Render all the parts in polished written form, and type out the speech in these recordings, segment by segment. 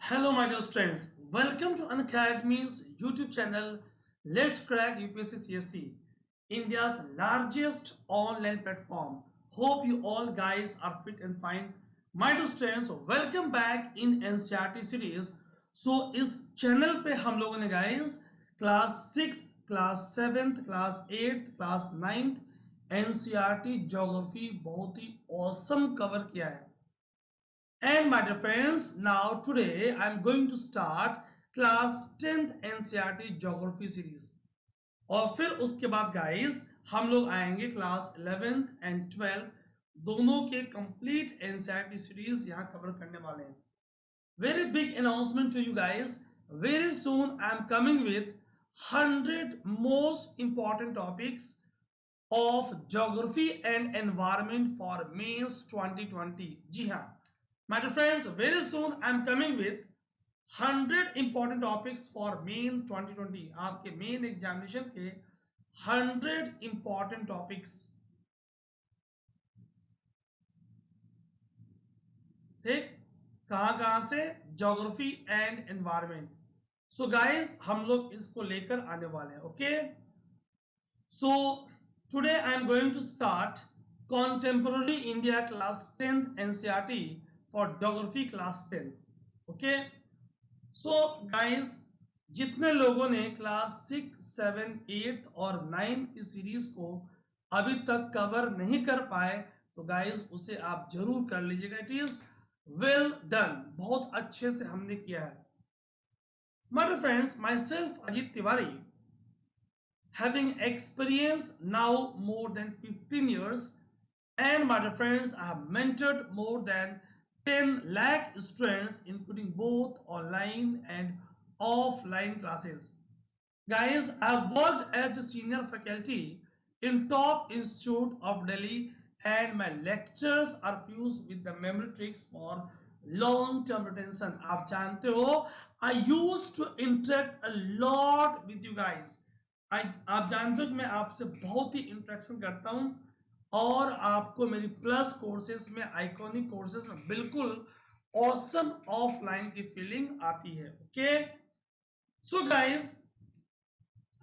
Hello, my dear students. Welcome to Unacademy's YouTube channel. Let's crack UPSC CSC, India's largest online platform. Hope you all guys are fit and fine. My dear students, welcome back in NCERT series. So इस channel पे हम लोगों ने guys class 6, class 7, class 8, class 9 NCERT geography बहुत ही awesome cover किया है. And my dear friends, now today I am going to start class 10th NCERT Geography series. और फिर उसके बाद guys हम लोग आएंगे क्लास 11th and 12th दोनों के complete NCERT series यहाँ कवर करने वाले हैं. Very big announcement to you guys. Very soon I am coming with 100 most important topics of geography and environment for mains 2020. जी हाँ, my dear friends, very soon I am coming with 100 important topics for main 2020. आपके main examination के 100 important topics. ठीक, कहाँ से? Geography and environment. So guys हम लोग इसको लेकर आने वाले हैं. Okay, so today I am going to start contemporary India class 10 NCERT for geography class 10. Okay, so guys जितने लोगों ने क्लास 6, 7, 8 और 9 की सीरीज को अभी तक कवर नहीं कर पाए तो गाइस उसे आप जरूर कर लीजिएगा. इट इज वेल डन, बहुत अच्छे से हमने किया है. My dear friends, myself Ajit Tiwari, having experience now more than 15 years, and my dear friends, I have mentored more than 10 lakh students including both online and offline classes. Guys, I have worked as a senior faculty in top institute of Delhi and my lectures are fused with the memory tricks for long term retention. आप जानते हो, I used to interact a lot with you guys. आप जानते हो कि मैं आपसे बहुत ही इंटरेक्शन करता हूँ और आपको मेरी प्लस कोर्सेज में, आइकॉनिक कोर्सेज में बिल्कुल ऑसम ऑफलाइन की फीलिंग आती है. ओके, सो गाइस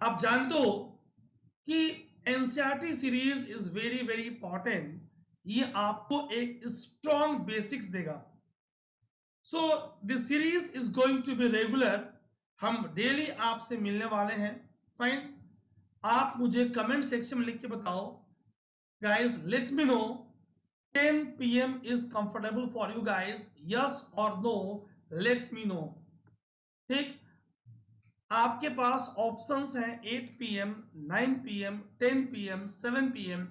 आप जानते हो कि NCERT series is very very important. ये आपको एक स्ट्रॉन्ग बेसिक्स देगा. So this series is going to be regular. हम डेली आपसे मिलने वाले हैं. फाइन, आप मुझे कमेंट सेक्शन में लिख के बताओ guys, let me know 10 p.m. is comfortable for you guys, yes or no, let me know. ठीक, आपके पास ऑप्शंस हैं 8 पीएम, 9 पीएम, 10 पीएम, 7 पीएम.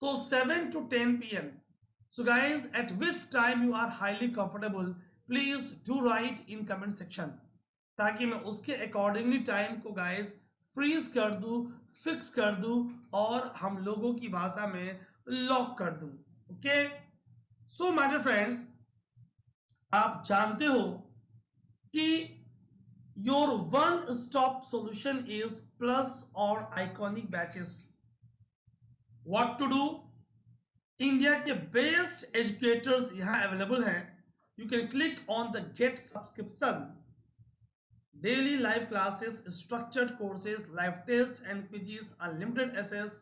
तो 7 to 10 PM. So guys, at which time you are highly comfortable, please do write in comment section ताकि मैं उसके accordingly time को guys freeze कर दूं, फिक्स कर दूं और हम लोगों की भाषा में लॉक कर दूं. Okay, so my dear friends, आप जानते हो कि your one stop solution is plus और iconic batches. What to do? India के बेस्ट एजुकेटर्स यहां अवेलेबल हैं. You can click on the get subscription. Daily live classes, structured courses, live tests and quizzes, unlimited access,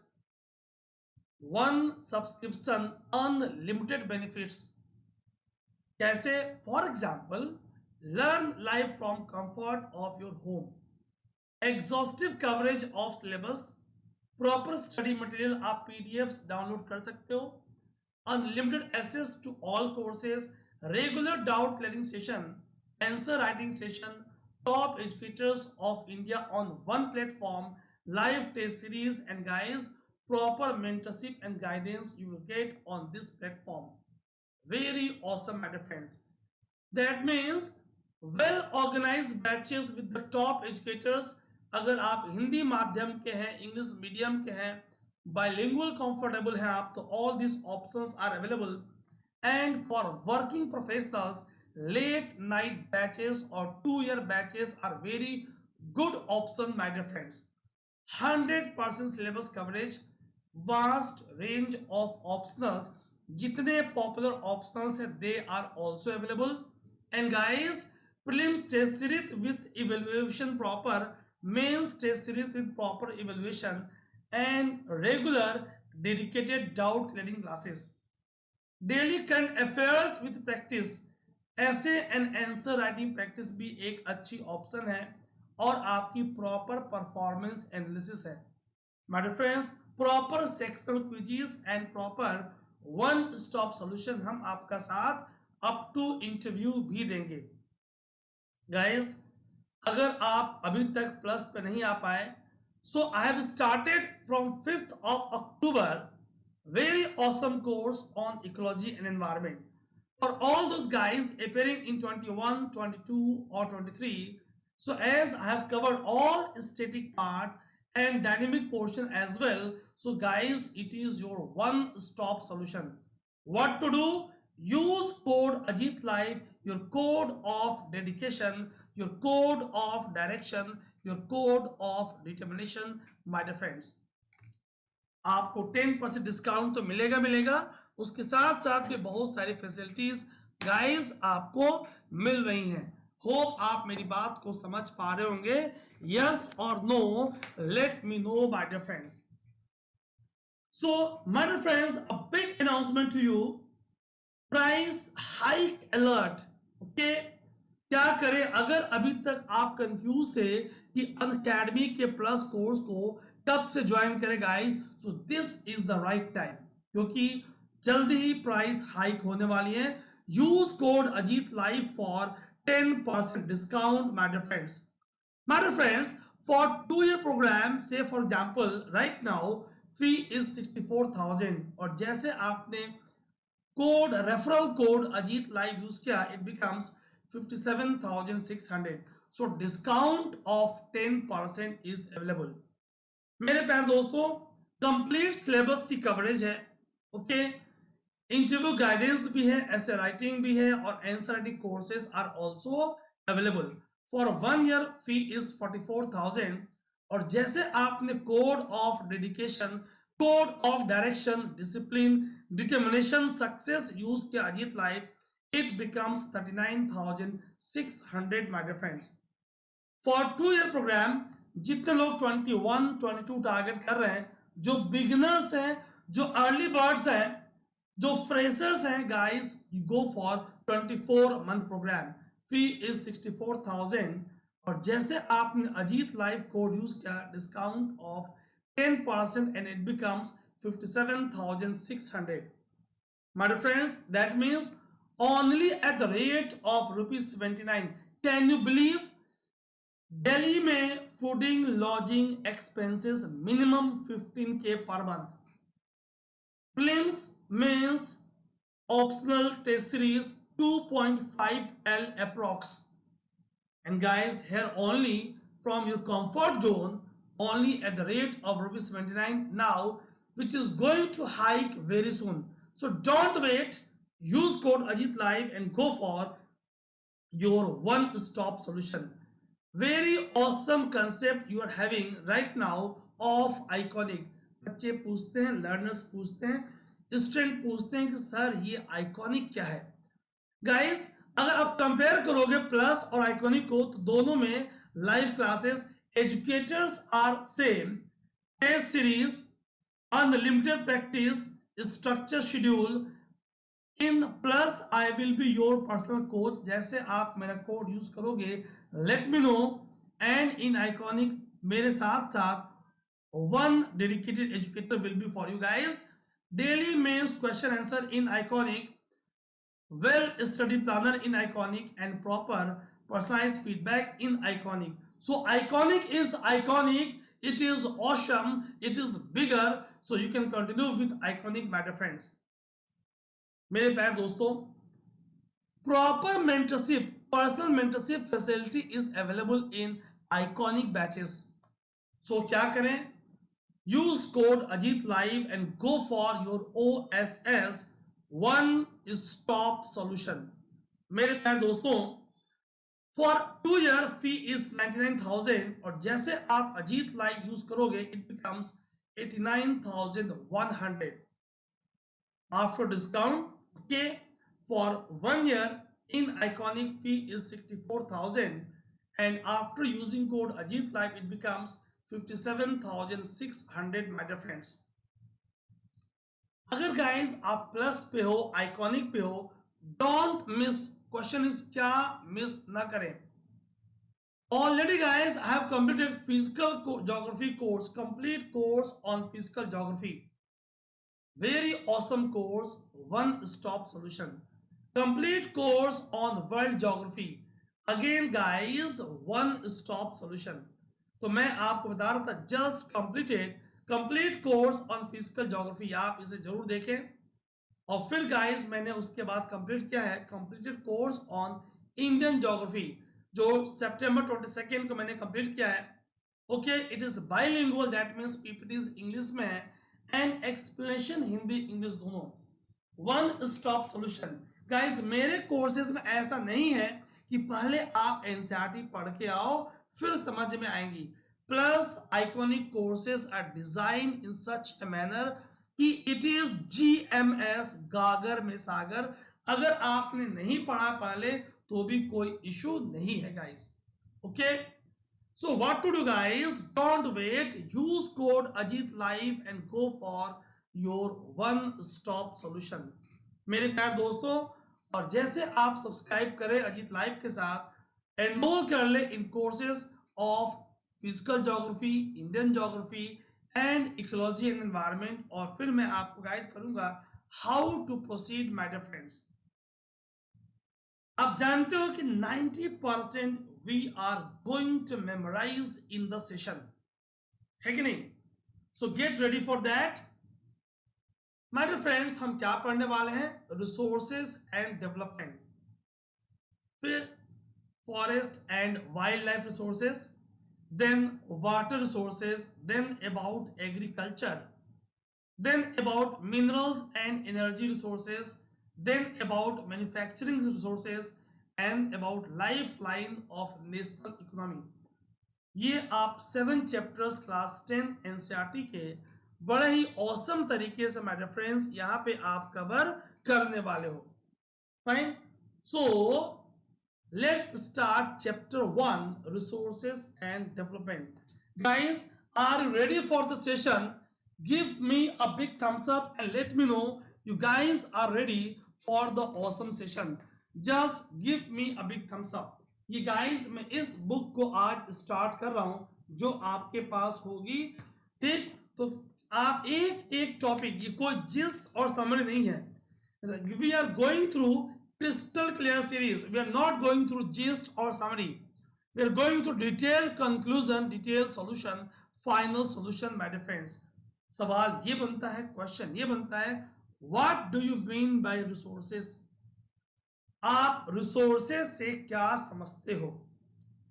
one subscription, unlimited benefits. कैसे? For example, learn live from comfort of your home, exhaustive coverage of syllabus, proper study material आप PDFs download कर सकते हो, unlimited access to all courses, regular doubt clearing session, answer writing session, top educators of India on one platform, live test series, and guys, proper mentorship and guidance you will get on this platform. Very awesome, my dear friends. That means well organized batches with the top educators. अगर आप हिंदी माध्यम के हैं, English medium के हैं, bilingual comfortable हैं आप, तो all these options are available. And for working professionals, late night batches or 2-year batches are very good option, my dear friends. 100% syllabus coverage, vast range of optionals. जितने popular optionals हैं they are also available. And guys, prelims test series with evaluation proper, mains test series with proper evaluation, and regular dedicated doubt clearing classes. Daily current affairs with practice, essay and answer writing practice भी एक अच्छी option है, और आपकी proper performance analysis है. My dear friends, proper sectional quizzes and proper one stop solution हम आपका साथ अप टू इंटरव्यू भी देंगे. गाइस, अगर आप अभी तक प्लस पे नहीं आ पाए, so I have started from 5th of October very awesome course on ecology and environment for all those guys appearing in 21, 22 or 23. So as I have covered all static part and dynamic portion as well, so guys, it is your one stop solution. What to do? Use code Ajit Live, your code of dedication, your code of direction, your code of determination, my dear friends. आपको 10% discount तो मिलेगा, उसके साथ साथ में बहुत सारी facilities guys आपको मिल रही हैं. होप आप मेरी बात को समझ पा रहे होंगे. यस और no, let me know my dear friends. So my dear friends, a big announcement to you, price hike alert. Okay, क्या करें अगर अभी तक आप कंफ्यूज थे कि अनअकैडमी के प्लस कोर्स को कब से ज्वाइन करें guys, so this is the right time, क्योंकि जल्दी ही प्राइस हाइक होने वाली है. Use code Ajit live for 10% discount my dear friends. My dear friends, for 2 year program, से for example right now fee is 64,000, और जैसे आपने code referral code Ajit live use किया, it becomes 57,600. so discount of 10% is available. मेरे प्यारे दोस्तों, complete syllabus की coverage है. ओके, इंटरव्यू गाइडेंस भी है, ऐसे राइटिंग भी है, और answer writing courses are also available. For 1 year fee is 44,000, और जैसे आपने code of dedication, code of direction, discipline, determination, success use किया Ajit live, it becomes 39,600 my dear friends. For 2 year program, जितने लोग 21, 22 target कर रहे हैं, जो बिगिनर्स हैं, जो अर्ली बर्ड्स हैं, जो फ्रेशर्स हैं guys, you go for 24 month program. Fee is 64,000, और जैसे आपने अजीत लाइव कोड यूज किया, discount of 10%, and it becomes 57,600. My dear friends, that means only at the rate of ₹79. Can you believe? Delhi में fooding lodging expenses minimum 15K per month. Prelims, mains, optional test series 2.5L approx. And guys, here only from your comfort zone, only at the rate of ₹79 now, which is going to hike very soon. So don't wait. Use code Ajit Live and go for your one-stop solution. Very awesome concept you are having right now of iconic. बच्चे पूछते हैं, learners पूछते हैं, student पूछते हैं कि sir ये iconic क्या है. गाइस, अगर आप कंपेयर करोगे प्लस और आइकॉनिक को, तो दोनों में live classes, educators are same, test series, unlimited practice, structure schedule. In plus I will be your personal coach. जैसे आप मेरा कोड यूज करोगे, let me know. And in iconic मेरे साथ साथ one dedicated educator will be for you guys. Daily mains question answer in iconic, well study planner in iconic, and proper personalized feedback in iconic. So iconic is iconic, it is awesome, it is bigger, so you can continue with iconic my dear friends. मेरे प्यारे दोस्तों, proper mentorship, personal mentorship facility is available in iconic batches. So क्या करें? Use code Ajit Live and go for your OSS one stop solution. मेरे प्यारे दोस्तों, for 2 year fee is 99,000, और जैसे आप अजीत लाइव यूज करोगे, it becomes 89,100 after discount. Okay, for 1 year in iconic fee is 64,000, and after using code Ajit Life it becomes 57,600, my dear friends. अगर guys आप plus पे हो, आइकॉनिक पे हो, डोंट मिस, क्वेश्चन इज क्या miss ना करें. Already guys, I have completed physical geography course, complete course on physical geography. Very awesome course, one stop solution. Complete course on world geography. Again guys, one stop solution. तो मैं आपको बता रहा था just completed complete course on physical geography, आप इसे जरूर देखें. और फिर गाइस मैंने उसके बाद कंप्लीट किया है completed course on Indian geography, जो सितंबर 22 को मैंने कंप्लीट किया है. Okay, it is bilingual, that means PPTs English में है एंड एक्सप्लेनेशन हिंदी इंग्लिश दोनों. One stop solution. गाइस मेरे कोर्सेज में ऐसा नहीं है कि पहले आप एनसीईआरटी पढ़ के आओ फिर समझ में आएंगी. Plus iconic courses are design in such a manner कि इट इज जीएमएस, गागर में सागर. अगर आपने नहीं पढ़ा पहले तो भी कोई इशू नहीं है guys. Okay, so what to do guys, don't wait, use code Ajit Live and go for your one stop solution. मेरे प्यार दोस्तों, और जैसे आप सब्सक्राइब करें अजीत लाइव के साथ, एनरोल कर ले in courses of physical geography, Indian geography and ecology and environment, और फिर मैं आपको गाइड करूंगा how to proceed my dear friends. आप जानते हो कि 90% we are going to memorise in the session, है कि नहीं? So get ready for that. My dear friends, हम क्या पढ़ने वाले हैं? रिसोर्सेज एंड डेवलपमेंट, फिर forest and wild life resources, then water resources, then about agriculture, then about minerals and energy resources, then about manufacturing resources and about lifeline of national economy. ये आप 7 chapters class 10 NCERT के बड़े ही awesome तरीके से my dear friends यहाँ पे आप cover करने वाले हो. Fine, so let's start chapter 1, resources and development. Guys, are you ready for the session? Give me a big thumbs up and let me know you guys are ready for the awesome session. Just give me a big thumbs up. ये guys मैं इस book को आज start कर रहा हूं जो आपके पास होगी, ठीक? तो आप एक एक टॉपिक, ये कोई जिस्ट और समरी नहीं है. We are going through crystal clear series. We are not going through gist or summary. We are going through detailed conclusion, detailed solution, final solution, my dear friends. सवाल ये बनता है, question ये बनता है, what do you mean by resources? आप resources से क्या समझते हो?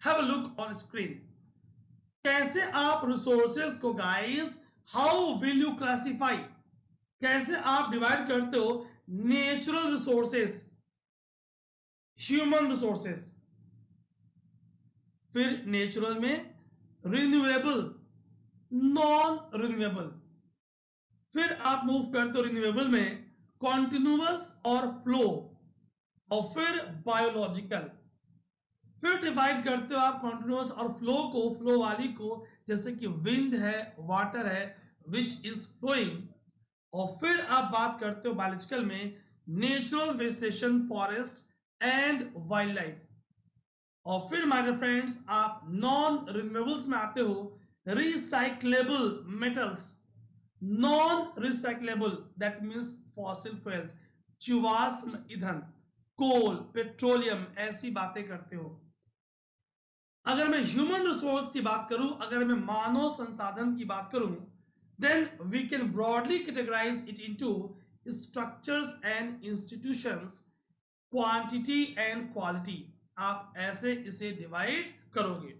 Have a look on screen. कैसे आप रिसोर्सेस को guys, how will you classify, कैसे आप डिवाइड करते हो? नेचुरल रिसोर्सेस, ह्यूमन रिसोर्सेस, फिर नेचुरल में रिन्यूएबल, नॉन रिन्यूएबल, फिर आप मूव करते हो रिन्यूएबल में कॉन्टिन्यूअस और फ्लो, और फिर बायोलॉजिकल. फिर डिवाइड करते हो आप कॉन्टिन्यूअस और फ्लो को, फ्लो वाली को, जैसे कि विंड है, वाटर है विच इज फ्लोइंग. और फिर आप बात करते हो बायोलॉजिकल में natural vegetation, forest and wild life. और फिर माय डियर फ्रेंड्स आप नॉन रिन्यूएबल्स में आते हो, recyclable metals, non recyclable that means fossil fuels, जीवाश्म ईंधन, कोल, पेट्रोलियम, ऐसी बातें करते हो. अगर मैं ह्यूमन रिसोर्स की बात करूं, अगर मैं मानव संसाधन की बात करूं, then we can broadly categorise it into structures and institutions, quantity and quality. आप ऐसे इसे डिवाइड करोगे.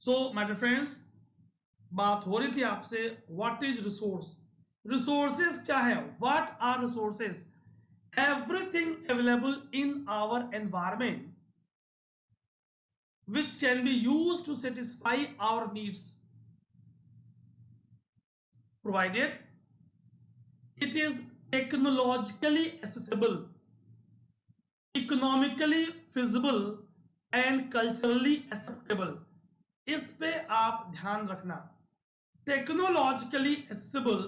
सो माय डियर फ्रेंड्स, बात हो रही थी आपसे व्हाट इज रिसोर्स. रिसोर्सेज क्या है? What are resources? Everything available in our environment which can be used to satisfy our needs, provided it is technologically accessible economically feasible and culturally acceptable, इस पे आप ध्यान रखना। Technologically accessible,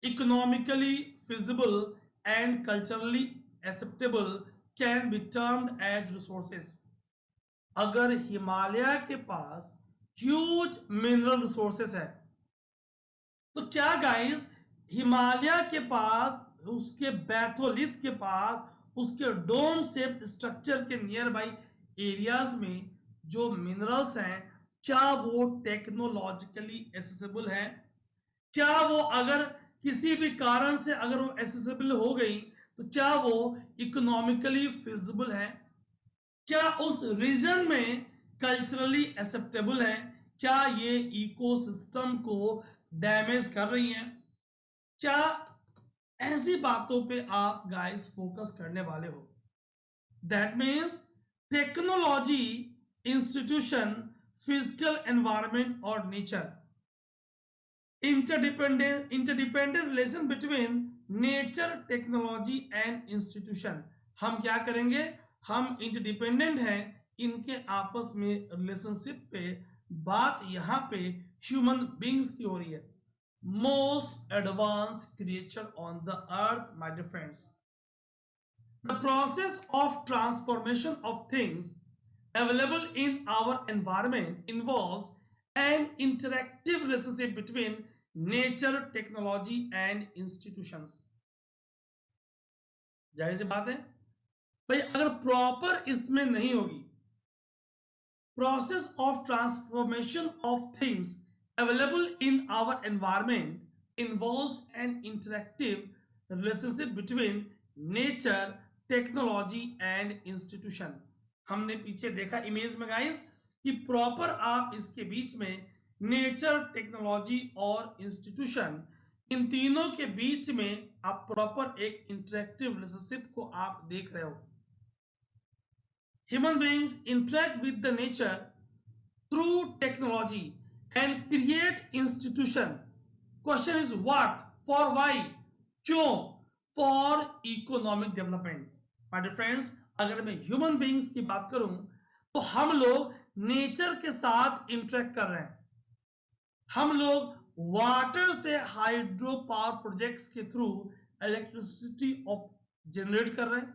economically feasible and culturally acceptable can be termed as resources. अगर हिमालय के पास huge mineral resources है, तो क्या गाइस हिमालय के पास, उसके बैथोलिथ के पास, उसके डोम शेप स्ट्रक्चर के नियर बाई एरियाज में जो मिनरल्स हैं, क्या वो टेक्नोलॉजिकली एसेसिबल है? क्या वो अगर किसी भी कारण से अगर वो एसेसिबल हो गई, तो क्या वो इकोनॉमिकली फिजिबल है? क्या उस रीजन में कल्चरली एक्सेप्टेबल है? क्या ये इकोसिस्टम को डैमेज कर रही हैं? क्या ऐसी बातों पे आप गाइस फोकस करने वाले हो? That means technology, institution, physical environment और nature, interdependent relation between nature, technology and institution। हम क्या करेंगे? हम इंटरडिपेंडेंट हैं, इनके आपस में रिलेशनशिप पे बात यहाँ पे ह्यूमन बींग्स की हो रही है। Most advance creature on the earth my dear friends. The process of transformation of things available in our environment involves an interactive relationship between nature, technology and institutions। जाहिर सी बात है भाई, अगर प्रॉपर इसमें नहीं होगी, process of transformation of things available in our environment involves an interactive relationship between nature, technology and institution. हमने पीछे देखा इमेज में गाइस कि प्रॉपर आप इसके बीच में नेचर, टेक्नोलॉजी और इंस्टीट्यूशन, इन तीनों के बीच में आप प्रॉपर एक इंटरेक्टिव रिलेशनशिप को आप देख रहे हो। Human beings interact with the nature through technology and create institution. Question is what, for, why, क्यों? For economic development. My dear friends, अगर मैं ह्यूमन बीइंग्स की बात करूं, तो हम लोग नेचर के साथ इंटरेक्ट कर रहे हैं। हम लोग वाटर से हाइड्रो पावर प्रोजेक्ट्स के थ्रू इलेक्ट्रिसिटी जनरेट कर रहे हैं।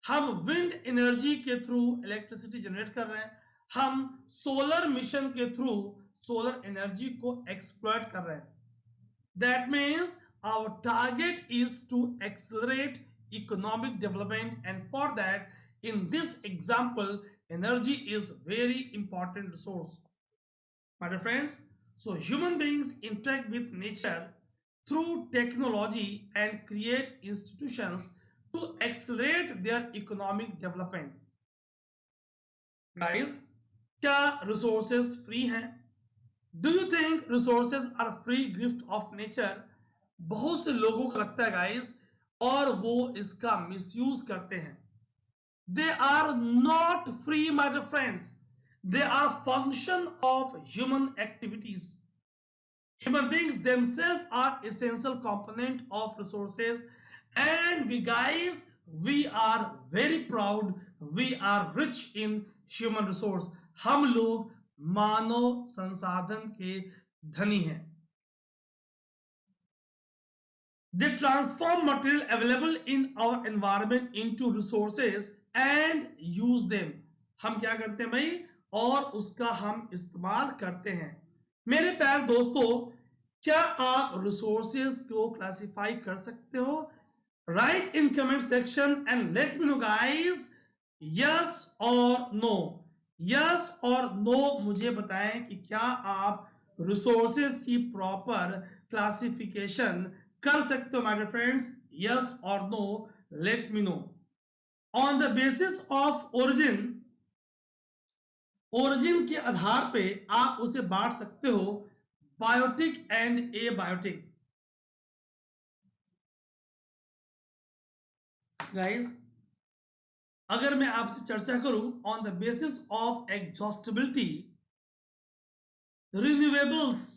हम विंड एनर्जी के थ्रू इलेक्ट्रिसिटी जनरेट कर रहे हैं। हम सोलर मिशन के थ्रू सोलर एनर्जी को एक्सप्लॉइट कर रहे हैं। That means our target is to accelerate economic development, and for that, in this example, energy is very important resource, my dear friends. So human beings interact with nature through technology and create institutions to accelerate their economic development। guys, क्या resources free हैं? Do you think resources are free gift of nature? बहुत से लोगों को लगता है guys, और वो इसका मिसयूज करते हैं। They are not free my dear friends, they are function of human activities. Human beings themself are essential component of resources, and we guys, we are very proud, we are rich in human resource. हम लोग मानव संसाधन के धनी हैं। They transform material available in our environment into resources and use them। हम क्या करते हैं भाई? और उसका हम इस्तेमाल करते हैं। मेरे प्यारे दोस्तों, क्या आप रिसोर्सेज को क्लासिफाई कर सकते हो? Right in comment section and let me no guys, yes और नो। यस और नो मुझे बताएं कि क्या आप रिसोर्सेज की प्रॉपर क्लासिफिकेशन कर सकते हो माय डियर फ्रेंड्स? यस और no, let me know. On the basis of origin, origin के आधार पे आप उसे बांट सकते हो बायोटिक एंड एबायोटिक। गाइस, अगर मैं आपसे चर्चा करूं on the basis of exhaustibility, renewables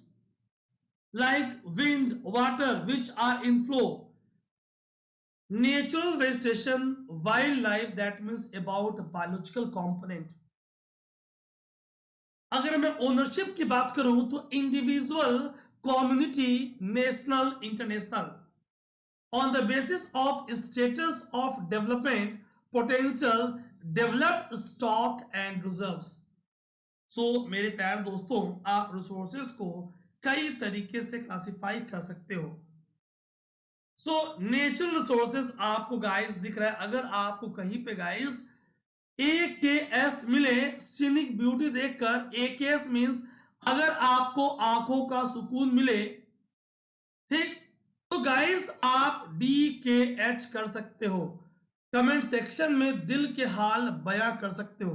like wind, water which are in flow, natural vegetation, wild life, that means about biological component. अगर मैं ओनरशिप की बात करूं तो individual, community, national, international. On the basis of status of development, potential, developed stock and reserves. So मेरे प्यारे दोस्तों, आप रिसोर्सेज को कई तरीके से क्लासिफाई कर सकते हो। सो नेचुरल रिसोर्सेज आपको गाइस दिख रहा है। अगर आपको कहीं पे गाइस AKS मिले, सीनिक ब्यूटी देखकर, AKS मींस अगर आपको आंखों का सुकून मिले, ठीक, तो गाइस आप DKH कर सकते हो। कमेंट सेक्शन में दिल के हाल बयां कर सकते हो।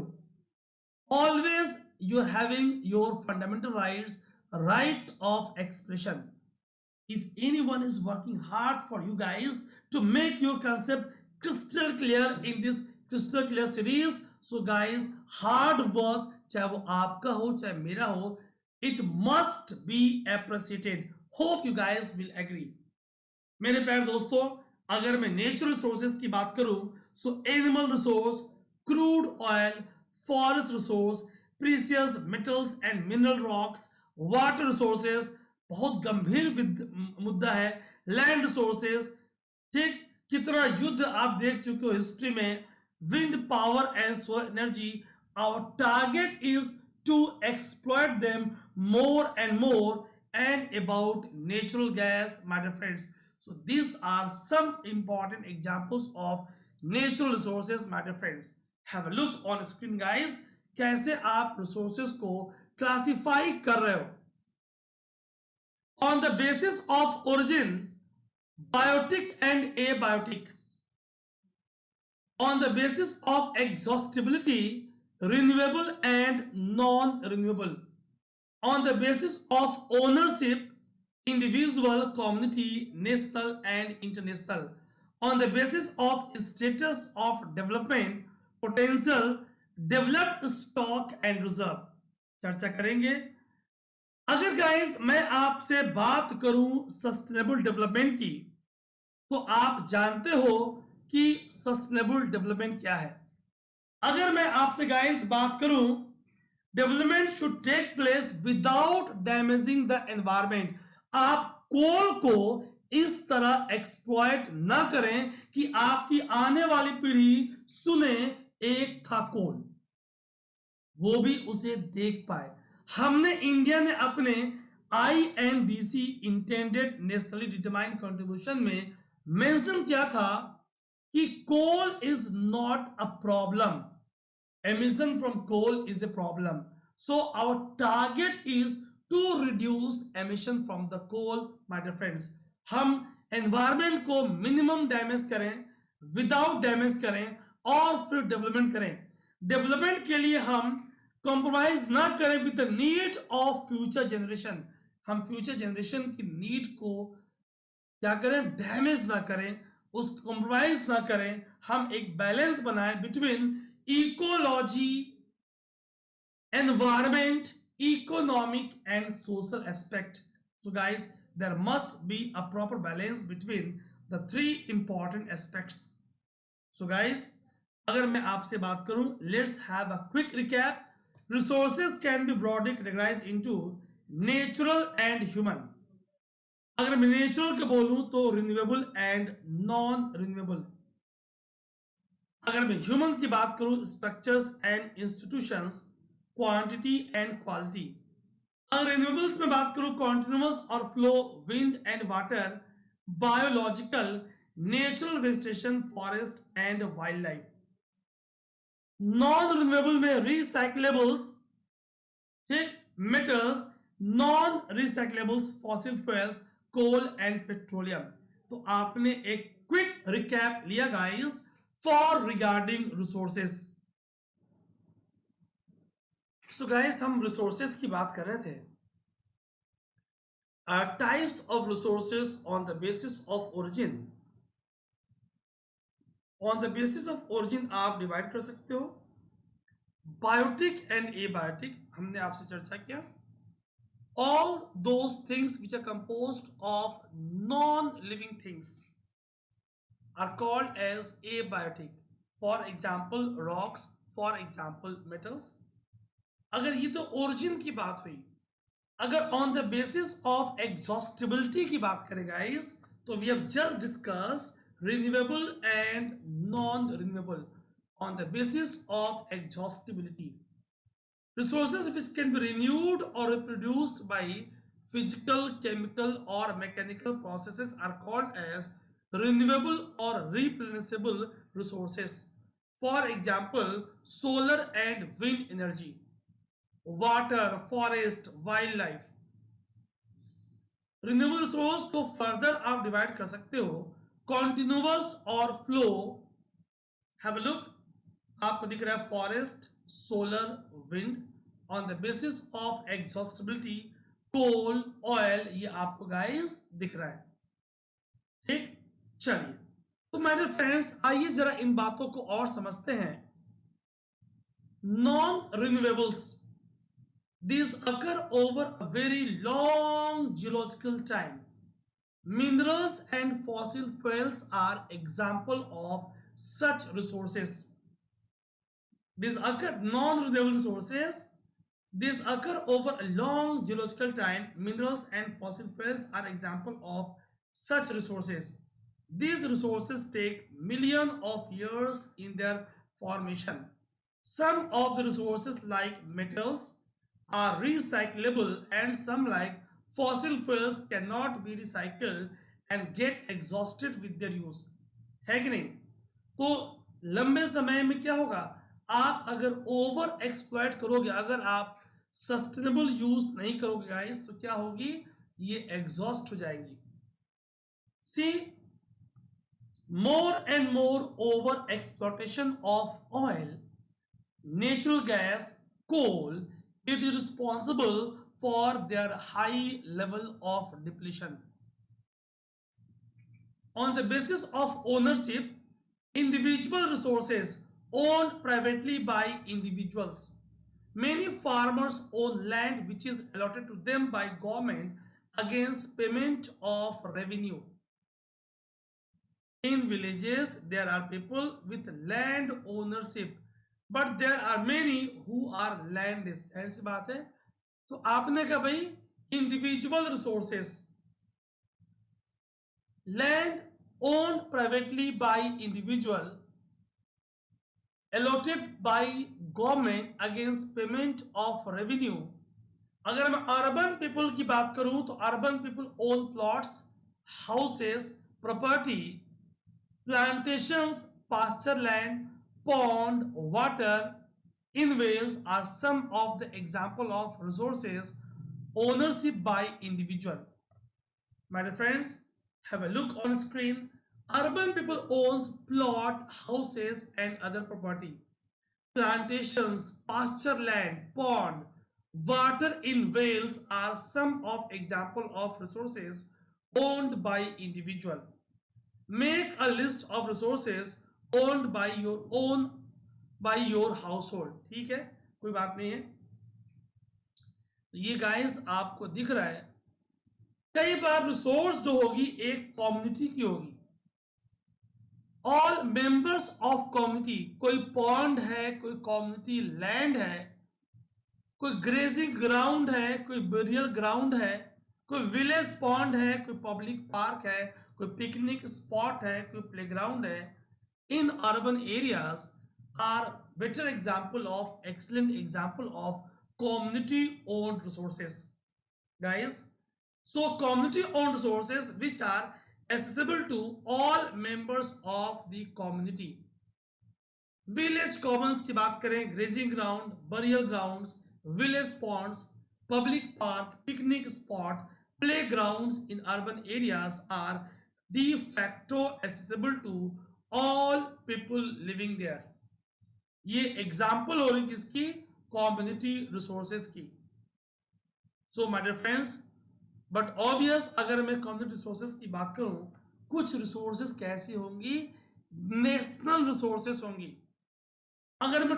Always you're having your fundamental rights, right of expression. If anyone is working hard for you guys to make your concept crystal clear in this crystal clear series, so guys, hard work, चाहे वो आपका हो चाहे मेरा हो, it must be appreciated. Hope you guys will agree. मेरे प्यारे दोस्तों, अगर मैं नेचुरल रिसोर्सेज की बात करूं, so animal resource, crude oil, forest resource, precious metals and mineral rocks, water resources, बहुत गंभीर मुद्दा है, लैंड रिसोर्सेज, ठीक, कितना युद्ध आप देख चुके हो हिस्ट्री में, wind power and solar energy. Our target is to exploit them more and more, and about natural gas, my dear friends. So these are some important examples of natural resources, my dear friends. Have a look on screen guys, कैसे आप resources को classify कर रहे हो। On the basis of origin, biotic and abiotic. On the basis of exhaustibility, renewable and non-renewable. On the basis of ownership, individual, community, national and international. On the basis of status of development, potential, developed stock and reserve। चर्चा करेंगे। अगर guys मैं आपसे बात करूं sustainable development की, तो आप जानते हो कि सस्टेनेबल डेवलपमेंट क्या है। अगर मैं आपसे गाइस बात करूं, development should take place without damaging the environment. आप कोल को इस तरह एक्सप्लॉइट ना करें कि आपकी आने वाली पीढ़ी सुने एक था कोल, वो भी उसे देख पाए। हमने इंडिया ने अपने INDC intended nationally determined contribution में मेंशन किया था कि coal is not a problem, emission from coal is a problem. So our target is to reduce emission from the coal, my dear friends. हम environment को minimum damage करें, without damage करें और फिर डेवलपमेंट करें। डेवलपमेंट के लिए हम कॉम्प्रोमाइज ना करें with the need of future generation. हम फ्यूचर जनरेशन की नीड को क्या करें, डैमेज ना करें, उस कॉम्प्रोमाइज ना करें। हम एक बैलेंस बनाएं between ecology, environment, economic and social aspect. So guys, there must be a proper balance between the three important aspects. So guys, अगर मैं आपसे बात करूं, let's have a quick recap. Resources can be broadly categorized into natural and human. अगर मैं natural के बोलूं तो रिन्यूएबल एंड नॉन रिन्यूएबल। अगर मैं ह्यूमन की बात करूं, structures and institutions, quantity and quality. अगर रिन्यूएबल्स में बात करूं, कॉन्टिन्यूअस और flow, wind and water, biological, natural vegetation, forest and wild life. Non renewable में रिसाइक्लेबल्स, ठीक, metals, non recyclables, fossil fuels, coal and petroleum. तो आपने एक क्विक रिकैप लिया guys for regarding resources. So guys, हम resources की बात कर रहे थे। Types of resources on the basis of origin. On the basis of origin आप डिवाइड कर सकते हो, बायोटिक एंड एबायोटिक, हमने आपसे चर्चा किया। All those things which are composed of non-living things, are called as abiotic. For example rocks, for example metals. अगर ये तो ओरिजिन की बात हुई, अगर on the basis of exhaustibility की बात करें गाइस, तो we have just discussed renewable and non renewable on the basis of exhaustibility. Resources which can be renewed or reproduced by physical, chemical or mechanical processes are called as renewable or replenishable resources. For example, solar and wind energy, water, forest, wildlife. Renewable resource को further आप divide कर सकते हो continuous और flow. Have a look, आपको दिख रहा है forest, solar, wind. On the basis of exhaustibility, coal, oil, ये आपको गाइस दिख रहा है. ठीक, चलिए. तो मेरे फ्रेंड्स आइए जरा इन बातों को और समझते हैं. Non renewables, these occur over a very long geological time. Minerals and fossil fuels are example of such resources. These occur non-renewable resources. These occur over a long geological time. Minerals and fossil fuels are example of such resources. These resources take millions of years in their formation. Some of the resources like metals are recyclable and some like fossil fuels cannot be recycled and get exhausted with their use. है कि नहीं? तो लंबे समय में क्या होगा, आप अगर ओवर एक्सप्लॉइट करोगे, अगर आप सस्टेनेबल यूज नहीं करोगे गाइस, तो क्या होगी, ये एग्जॉस्ट हो जाएंगी. सी, more and more over exploitation of oil, natural gas, coal, it is responsible for their high level of depletion. On the basis of ownership, individual resources owned privately by individuals. Many farmers own land which is allotted to them by government against payment of revenue. In villages, there are people with land ownership, but there are many who are landless. ऐसी बात है. तो आपने कहा भाई individual resources, land owned privately by individual, allotted by government against payment of revenue. अगर मैं urban people की बात करूं तो urban people own plots, houses, property, plantations, pasture land, pond, water, in Wales are some of the example of resources ownership by individual. My dear friends, have a look on screen. Urban people owns plot, houses and other property. Plantations, pasture land, pond, water in Wales are some of example of resources owned by individual. Make a list of resources owned by your household. ठीक है, कोई बात नहीं है. तो ये guys आपको दिख रहा है, कई बार रिसोर्स जो होगी एक कम्युनिटी की होगी. ऑल मेंबर्स ऑफ कम्युनिटी, कोई पॉन्ड है, कोई कम्युनिटी लैंड है, कोई ग्रेजिंग ग्राउंड है, कोई बेरियल ग्राउंड है, कोई विलेज पॉन्ड है, कोई पब्लिक पार्क है, कोई पिकनिक स्पॉट है, कोई प्लेग्राउंड है. In urban areas are better example of, excellent example of community owned resources guys. So community owned resources which are accessible to all members of the community. Village commons की बात करें, grazing ground, burial grounds, village ponds, public park, picnic spot, playgrounds in urban areas are de facto accessible to all people living there. ये example हो रही किसकी, community resources की. So my dear friends, but obvious अगर मैं community resources की बात करूं, कुछ रिसोर्सेज कैसी होंगी, नेशनल रिसोर्सेज होंगी. अगर मैं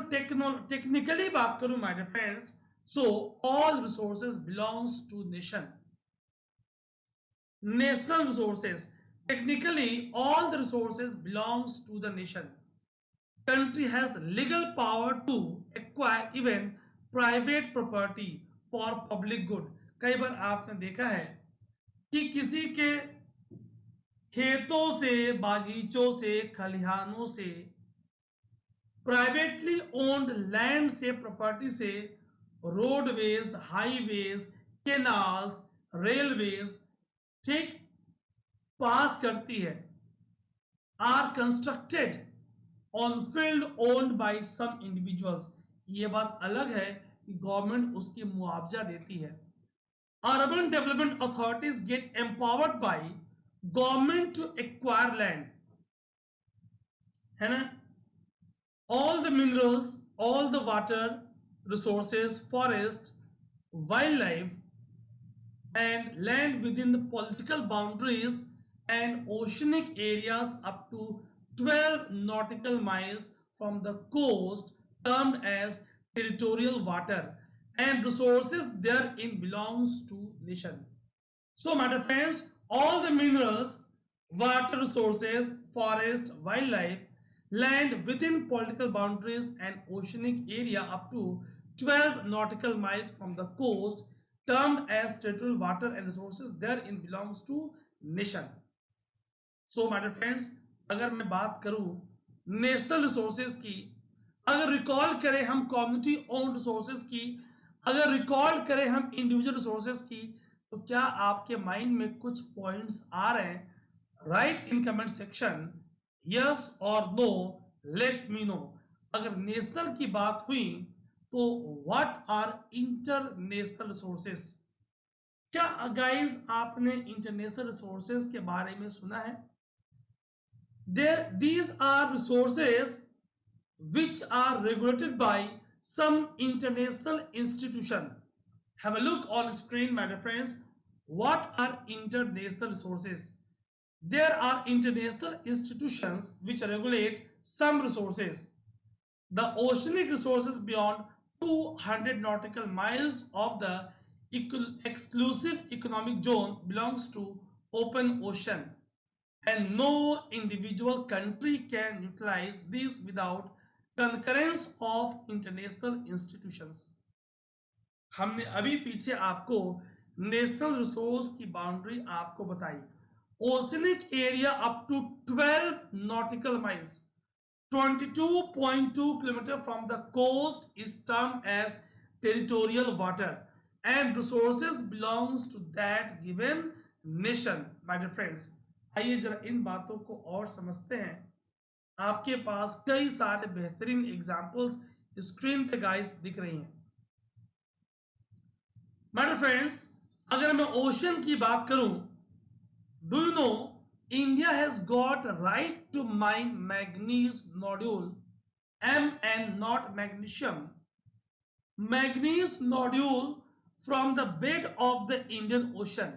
टेक्निकली बात करूं my dear friends, so all resources belongs to nation. National resources Technically, all the resources belongs to the nation. Country has legal power to acquire even private property for public good. कई बार आपने देखा है कि किसी के खेतों से, बागीचों से, खलिहानों से, प्राइवेटली ओन्ड लैंड से, प्रॉपर्टी से रोडवेज, हाईवेज, केनाल्स, रेलवेज, ठीक, पास करती है, are constructed on field owned by some individuals. ये बात अलग है कि गवर्नमेंट उसकी मुआवजा देती है। Urban development authorities get empowered by government to acquire land, है ना। All the minerals, all the water resources, forest, wildlife, and land within the political boundaries and oceanic areas up to 12 nautical miles from the coast, termed as territorial water, and resources therein belongs to nation. So, my dear friends, all the minerals, water resources, forest, wildlife, land within political boundaries and oceanic area up to 12 nautical miles from the coast, termed as territorial water and resources therein belongs to nation. So, my dear friends, अगर मैं बात करूं national resources की, अगर recall करें हम community owned resources की, अगर रिकॉल करें हम इंडिविजुअल रिसोर्सेज की, तो क्या आपके माइंड में कुछ पॉइंट्स आ रहे हैं? राइट इन कमेंट सेक्शन यस और नो, लेट मी नो। अगर नेशनल की बात हुई तो व्हाट आर इंटरनेशनल रिसोर्सेज? क्या गाइस आपने इंटरनेशनल रिसोर्सेज के बारे में सुना है? These are resources which are regulated by some international institution. Have a look on screen, my dear friends. What are international resources? There are international institutions which regulate some resources. The oceanic resources beyond 200 nautical miles of the exclusive economic zone belongs to open ocean, and no individual country can utilize this without concurrence of international institutions. हमने अभी पीछे आपको national resource की boundary आपको बताई। Oceanic area up to 12 nautical miles, 22.2 kilometre from the coast is termed as territorial water and resources belongs to that given nation. My dear friends, आइए जरा इन बातों को और समझते हैं। आपके पास कई सारे बेहतरीन एग्जाम्पल्स स्क्रीन पे गाइस दिख रही हैं। My dear friends, अगर मैं ओशन की बात करूं, do you know India has got right to mine manganese nodule, Mn, not magnesium, manganese nodule from the bed of the Indian Ocean,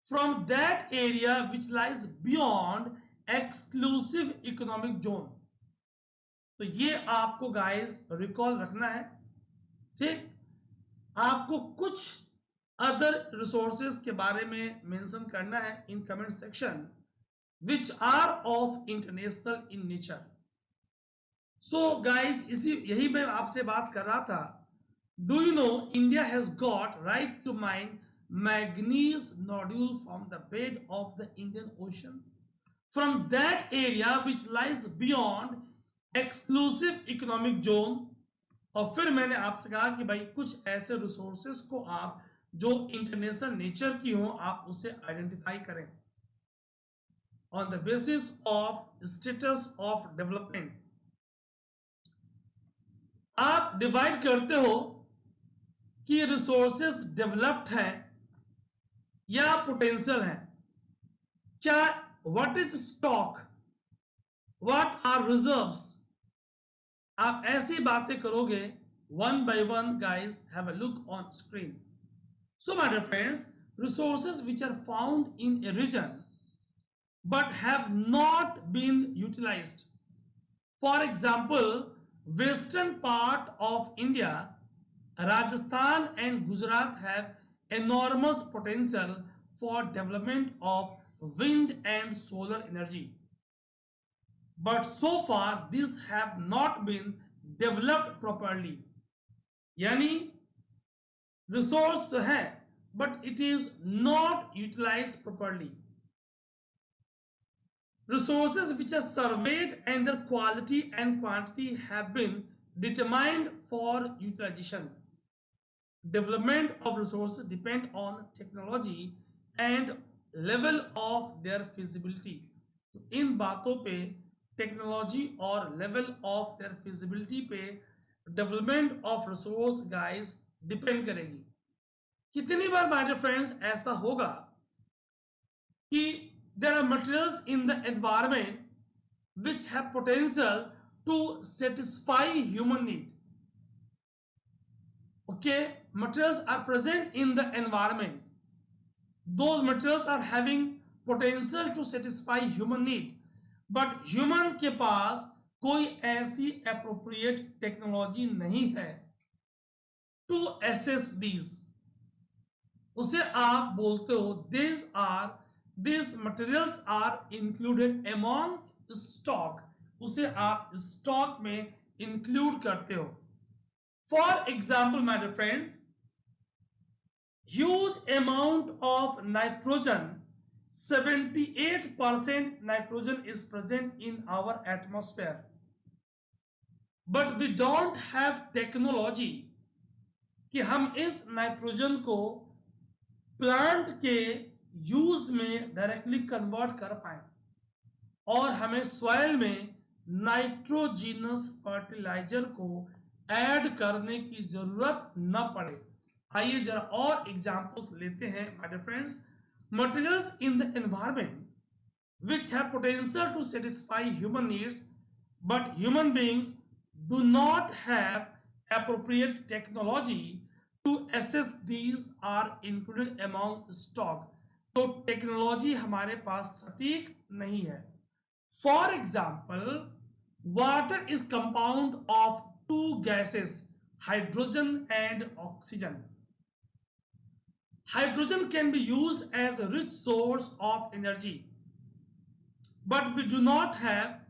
from that area which lies beyond exclusive economic zone. तो ये आपको guys recall रखना है, ठीक। आपको कुछ other resources के बारे में मेंशन करना है in comment section which are of international in nature. So guys, इसी यही मैं आपसे बात कर रहा था। Do you know India has got right to mine manganese nodule from the bed of the Indian Ocean, from that area which lies beyond exclusive economic zone। और फिर मैंने आपसे कहा कि भाई कुछ ऐसे रिसोर्सेस को आप जो इंटरनेशनल नेचर की हो आप उसे आइडेंटिफाई करें on the basis of status of development. आप डिवाइड करते हो कि रिसोर्सेस डेवलप्ड हैं या पोटेंशियल है, क्या what is stock, what are reserves. आप ऐसी बातें करोगे one by one. Guys, have a look on screen. So my dear friends, resources which are found in a region but have not been utilized. For example, western part of India, Rajasthan and Gujarat have enormous potential for development of wind and solar energy. But so far these have not been developed properly. यानी resource तो है but it is not utilized properly. Resources which are surveyed and their quality and quantity have been determined for utilization. Development of resources depend on technology and level of their feasibility. तो इन बातों पे technology और level of their feasibility पे development of resource guys depend करेगी. कितनी बार my dear friends ऐसा होगा कि there are materials in the environment which have potential to satisfy human need. Okay, materials are present in the environment. Those materials are having potential to satisfy human need, but human के पास कोई ऐसी appropriate technology नहीं है to assess these. उसे आप बोलते हो these materials are included among stock. उसे आप stock में include करते हो. For example, my dear friends, huge amount of nitrogen, 78% nitrogen is present in our atmosphere. But we don't have technology कि हम इस नाइट्रोजन को प्लांट के यूज में डायरेक्टली कन्वर्ट कर पाए और हमें सॉइल में नाइट्रोजीनस फर्टिलाइजर को ऐड करने की जरूरत न पड़े. आइए जरा और एग्जांपल्स लेते हैं my dear friends. Materials in the environment which have potential to satisfy human needs but human beings do not have appropriate technology to assess these are included among stock. तो टेक्नोलॉजी हमारे पास सटीक नहीं है. For example, water is compound of two gases, hydrogen and oxygen. Hydrogen can be used as a rich source of energy, but we do not have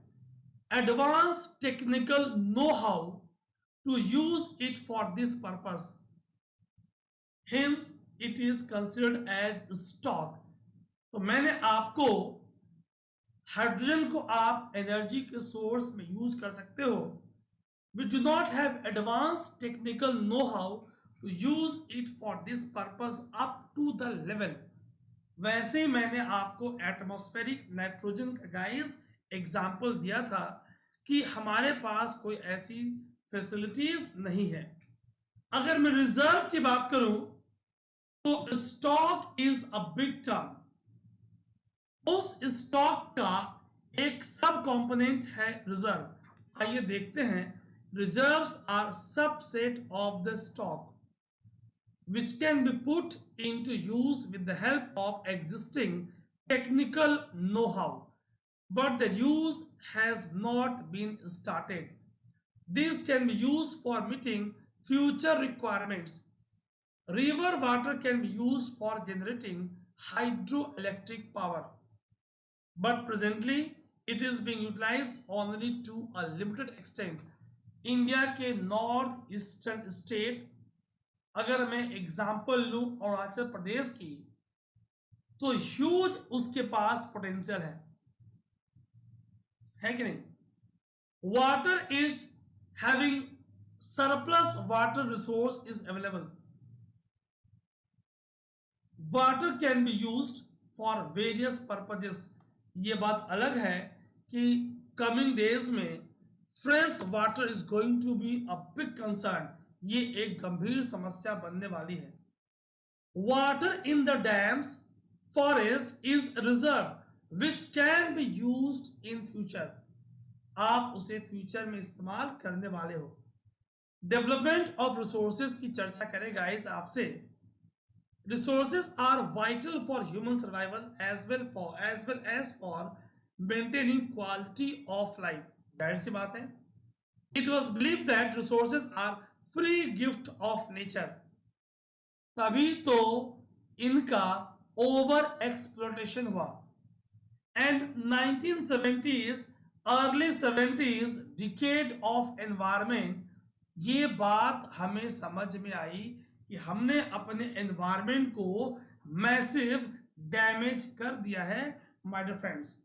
advanced technical know-how to use it for this purpose. Hence, it is considered as stock. तो मैंने आपको hydrogen को आप energy के source में use कर सकते हो. We do not have advanced technical know-how to use it for this purpose up to the level. वैसे ही मैंने आपको एटमॉस्फेरिक नाइट्रोजन का गाइस एग्जाम्पल दिया था कि हमारे पास कोई ऐसी फैसिलिटीज नहीं है. अगर मैं रिजर्व की बात करूं तो stock is a big term. उस स्टॉक का एक सब कंपोनेंट है रिजर्व. आइए देखते हैं. Reserves are subset of the stock which can be put into use with the help of existing technical know-how, but their use has not been started. These can be used for meeting future requirements. River water can be used for generating hydroelectric power, but presently it is being utilized only to a limited extent. India के north eastern state, अगर मैं example लूं अरुणाचल प्रदेश की, तो huge उसके पास potential है कि नहीं. Water is having surplus water resource is available. Water can be used for various purposes. ये बात अलग है कि कमिंग डेज में fresh water is going to be a big concern. ये एक गंभीर समस्या बनने वाली है. Water in the dams forest is reserve which can be used in future. आप उसे फ्यूचर में इस्तेमाल करने वाले हो. डेवलपमेंट ऑफ रिसोर्सेज की चर्चा करें गाइस आपसे. Resources are vital for human survival as well as for maintaining quality of life. जाहिर सी बात है. It was believe that resources are free gift of nature. तभी तो इनका ओवर एक्सप्लोटेशन हुआ. and 1970s early 70s decade of environment, ये बात हमें समझ में आई कि हमने अपने एनवायरमेंट को मैसिव डैमेज कर दिया है my dear friends.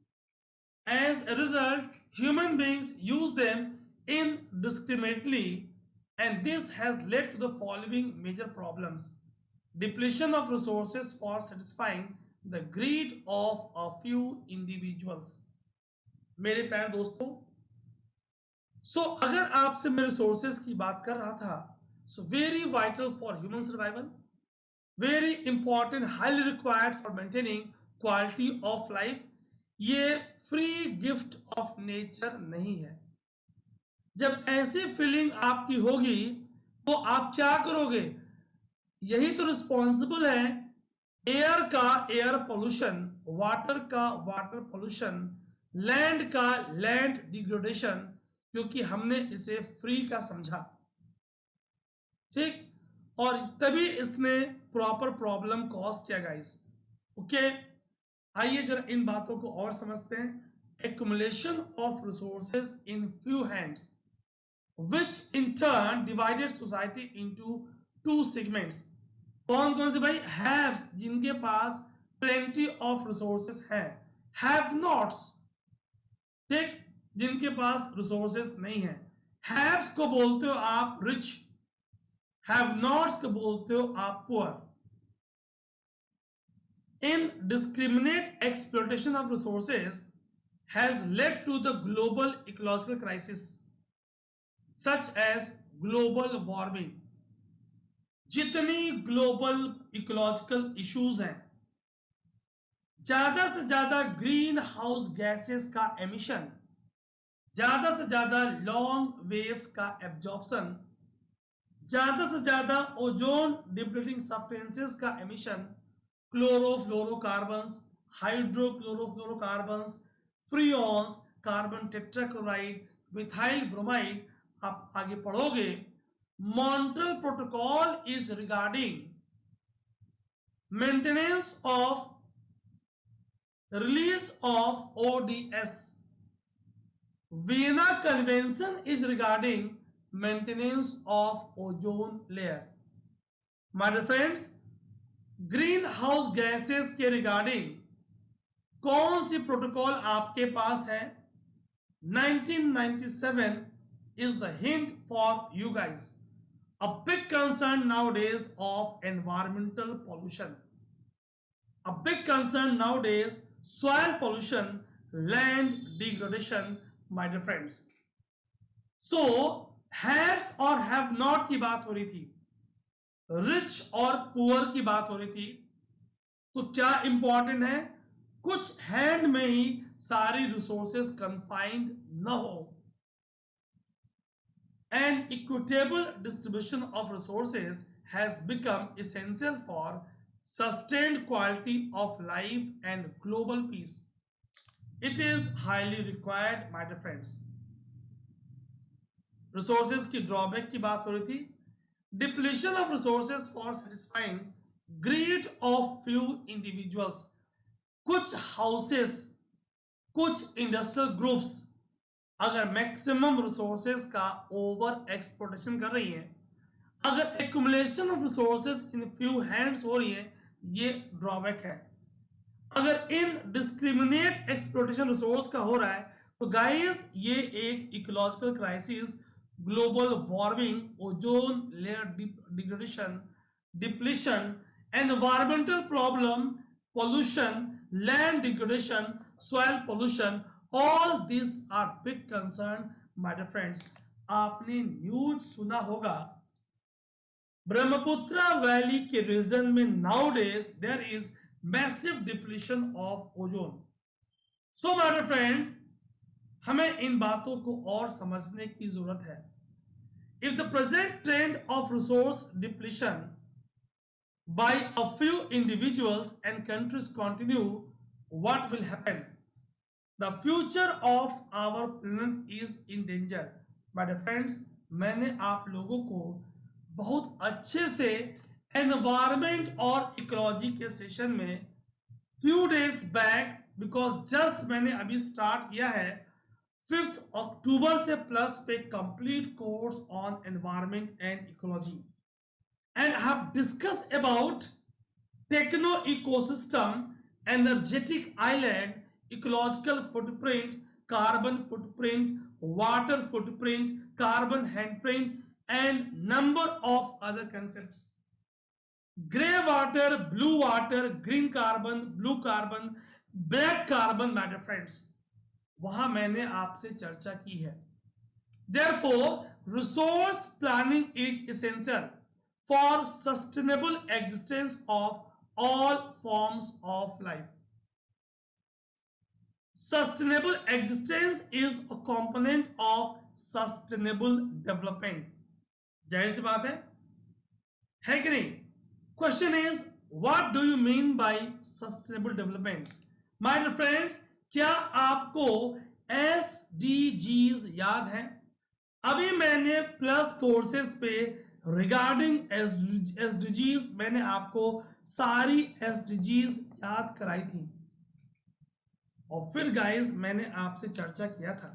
As a result, human beings use them indiscriminately, and this has led to the following major problems: depletion of resources for satisfying the greed of a few individuals. मेरे प्यारे दोस्तों, अगर आपसे मैं resources की बात कर रहा था, very vital for human survival, very important, highly required for maintaining quality of life, ये फ्री गिफ्ट ऑफ नेचर नहीं है. जब ऐसी फीलिंग आपकी होगी तो आप क्या करोगे? यही तो रिस्पॉन्सिबल है एयर का एयर पोल्यूशन, वाटर का वाटर पोल्यूशन, लैंड का लैंड डिग्रेडेशन, क्योंकि हमने इसे फ्री का समझा. ठीक, और तभी इसने प्रॉपर प्रॉब्लम कॉज किया गाइस. ओके, आइए जरा इन बातों को और समझते हैं. Accumulation of resources in few hands which in turn divided society into two segments. कौन कौन से भाई? हैव्स, जिनके पास plenty of resources हैं, हैव नॉट्स, ठीक, जिनके पास रिसोर्सेस नहीं है. हैव्स को बोलते हो आप रिच, हैव नॉट्स को बोलते हो आप poor. Indiscriminate exploitation of resources has led to the global ecological crisis such as global warming. जितनी ग्लोबल इकोलॉजिकल इश्यूज हैं, ज्यादा से ज्यादा ग्रीन हाउस गैसेस का एमिशन, ज्यादा से ज्यादा लॉन्ग वेव्स का एब्जॉर्प्शन, ज्यादा से ज्यादा ओजोन डिप्लीटिंग सब्सटेंसेस का emission, chlorofluorocarbons, hydrochlorofluorocarbons, freons, carbon tetrachloride, methyl bromide. आप आगे पढ़ोगे, Montreal protocol is regarding maintenance of release of ODS. Vienna convention is regarding maintenance of ozone layer. My dear friends, green house gases के regarding कौन सी protocol आपके पास है? 1997 is the hint for you guys. A big concern nowadays of environmental pollution. A big concern nowadays, soil pollution, land degradation, my dear friends. So, haves और have not की बात हो रही थी, rich और poor की बात हो रही थी. तो क्या इंपॉर्टेंट है? कुछ हैंड में ही सारी रिसोर्सेस कंफाइंड न हो. An equitable distribution of resources has become essential for sustained quality of life and global peace. It is highly required, my dear friends. Resources की drawback की बात हो रही थी. Depletion of resources for satisfying greed of few individuals. कुछ houses, कुछ industrial groups अगर maximum resources का ओवर एक्सप्लोटेशन कर रही है, अगर accumulation of resources in few hands हो रही है, ये ड्रॉबैक है. अगर इन डिस्क्रिमिनेट एक्सप्लोटेशन रिसोर्स का हो रहा है, तो गाइस ये एक ecological crisis, global warming, ozone layer degradation, depletion, environmental problem, pollution, land degradation, soil pollution, all these are big concern, my dear friends. आपने न्यूज सुना होगा, ब्रह्मपुत्र वैली के रीजन में nowadays there is massive depletion of ozone. So my dear friends, हमें इन बातों को और समझने की जरूरत है. If the present trend of resource depletion by a few individuals and countries continue, what will happen? The future of our planet is in danger. My dear friends, मैंने आप लोगों को बहुत अच्छे से एनवायरमेंट और इकोलॉजी के सेशन में few days back because just मैंने अभी स्टार्ट किया है 5 अक्टूबर से प्लस पे complete course on environment and ecology and have discuss about techno ecosystem, energetic island, ecological footprint, carbon footprint, water footprint, carbon handprint, and number of other concepts. Gray water, blue water, green carbon, blue carbon, black carbon, my dear friends, वहां मैंने आपसे चर्चा की है. Therefore, resource planning is essential for sustainable existence of all forms of life. Sustainable existence is a component of sustainable development. जाहिर सी बात है कि नहीं? Question is, what do you mean by sustainable development? My dear friends, क्या आपको SDGs याद है? अभी मैंने प्लस कोर्सेज पे रिगार्डिंग SDGs मैंने आपको सारी SDGs याद कराई थी और फिर गाइस मैंने आपसे चर्चा किया था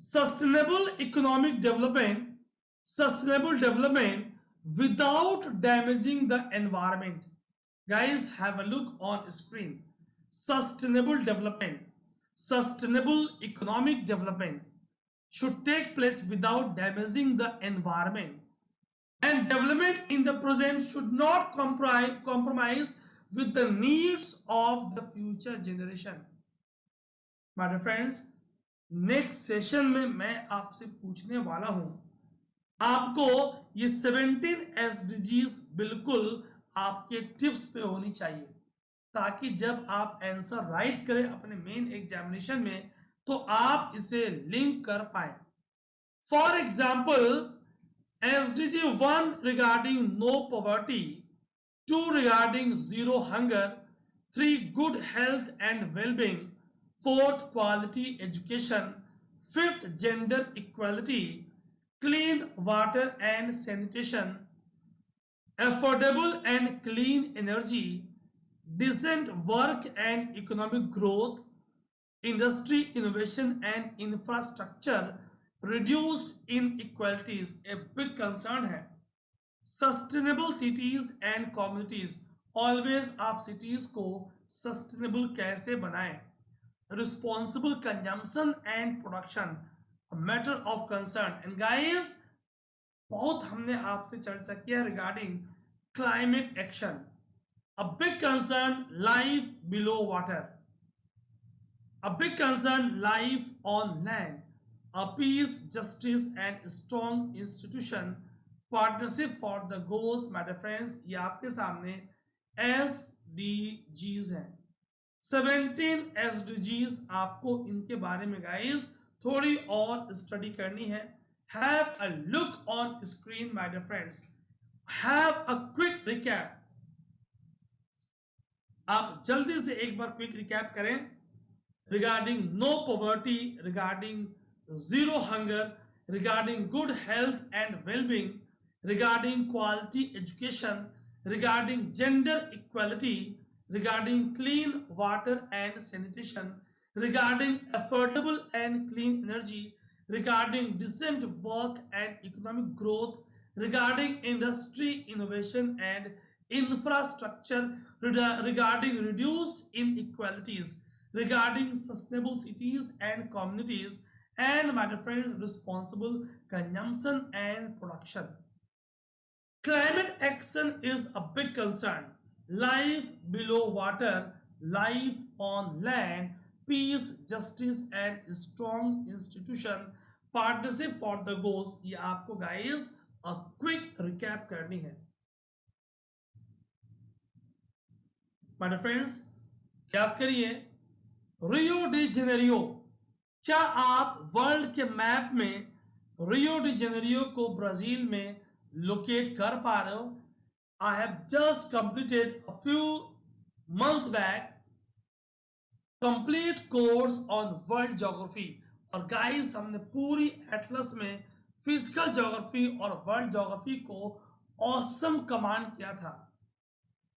sustainable economic development, sustainable development without damaging the environment. Guys, have a look on screen. Sustainable development, sustainable economic development should take place without damaging the environment, and development in the present should not compromise with the needs of the future generation. My dear friends, next session में मैं आपसे पूछने वाला हूं, आपको ये 17 SDGs बिल्कुल आपके टिप्स पे होनी चाहिए ताकि जब आप आंसर राइट करें अपने मेन एग्जामिनेशन में तो आप इसे लिंक कर पाए. For example, SDG 1 regarding no poverty, 2 regarding zero hunger, 3 good health and well-being, 4th quality education, 5th gender equality, clean water and sanitation, affordable and clean energy, decent work and economic growth, industry innovation and infrastructure, reduced inequalities. A big concern है sustainable cities and communities. Always आप cities को sustainable कैसे बनाएं. Responsible consumption and production, matter of concern. And guys, बहुत हमने आपसे चर्चा किया regarding climate action. A big concern, life below water. A big concern, life on land. A peace, justice and strong institution. Partnership for the goals. My dear friends, ये आपके सामने SDGs हैं. 17 SDGs. आपको इनके बारे में गाइस थोड़ी और स्टडी करनी है. Have a look on screen, my dear friends. Have a quick recap. आप जल्दी से एक बार क्विक रिकैप करें. Regarding no poverty, regarding zero hunger, regarding good health and well-being, regarding quality education, regarding gender equality, regarding clean water and sanitation, regarding affordable and clean energy, regarding decent work and economic growth, regarding industry innovation and infrastructure, regarding reduced inequalities, regarding sustainable cities and communities, and my dear friends, responsible consumption and production. Climate action is a big concern. Life below water, life on land, peace, justice and strong institution, partnership for the goals. ये आपको guys a quick recap करनी है. My dear friends, याद करिए रियो de Janeiro. क्या आप world के map में रियो डी जेनेरियो को ब्राजील में लोकेट कर पा रहे हो? I have just completed a few months back complete course on world geography और गाइस हमने पूरी एटलस में फिजिकल ज्योग्राफी और वर्ल्ड ज्योग्राफी को ऑसम कमांड किया था.